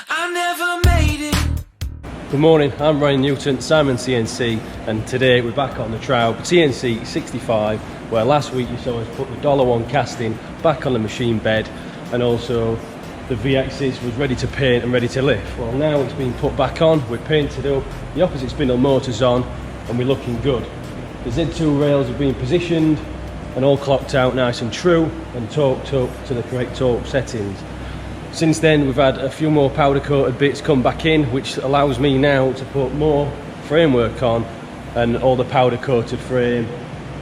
I never made it. Good morning, I'm Ryan Newton, Simon CNC, and today we're back on the Traub TNC65, where last week you saw us put the $1 casting back on the machine bed, and also the VXs was ready to paint and ready to lift. Well, now it's been put back on, we're painted up, the opposite spindle motor's on, and we're looking good. The Z2 rails have been positioned and all clocked out nice and true and torqued up to the correct torque settings. Since then we've had a few more powder coated bits come back in, which allows me now to put more framework on and all the powder coated frame,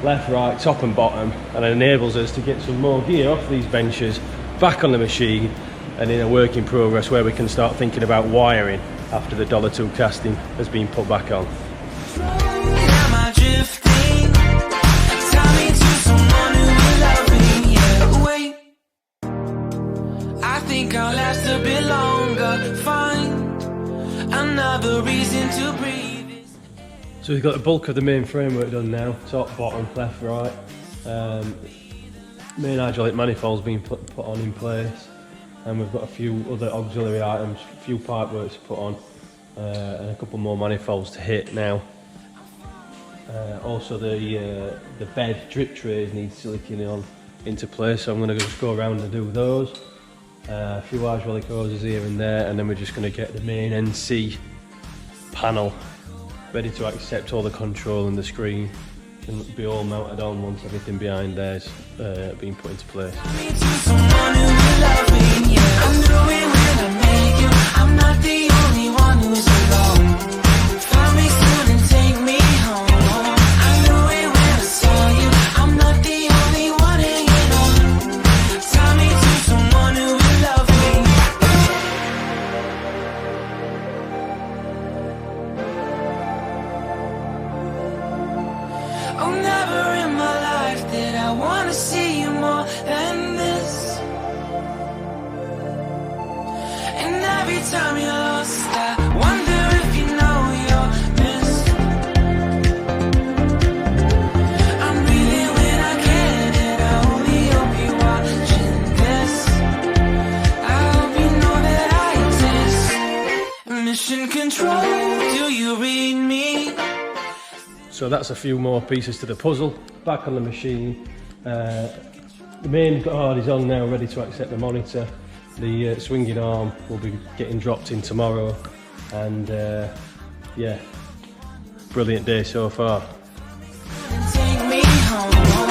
left, right, top and bottom, and it enables us to get some more gear off these benches back on the machine and in a work in progress where we can start thinking about wiring after the $2 casting has been put back on. Am I drifting? Tie me to someone who will love me. Yeah, wait. I think I'll last a bit longer. Find another reason to breathe. So we've got the bulk of the main framework done now, top, bottom, left, right. Main hydraulic manifold's been put on in place, and we've got a few other auxiliary items, a few pipe works to put on, and a couple more manifolds to hit now. Also the bed drip trays need siliconing on into place, so I'm going to just go around and do those. A few hydraulic hoses here and there, and then we're just going to get the main NC panel ready to accept all the control and the screen can be all mounted on once everything behind there's been put into place. I'm not the only one who's alone. Find me soon and take me home. I knew it when I saw you. I'm not the only one hanging on. Tie me to someone who will love me. Oh, never in my life did I want to see you more than this. And every time you're lost, I wonder if you know you're missed. I'm breathing when I can, and I only hope you're watching this. I hope you know that I exist. Mission control, do you read me? So that's a few more pieces to the puzzle, back on the machine. The main guard is on now, ready to accept the monitor. The swinging arm will be getting dropped in tomorrow, and yeah, brilliant day so far. Take me home.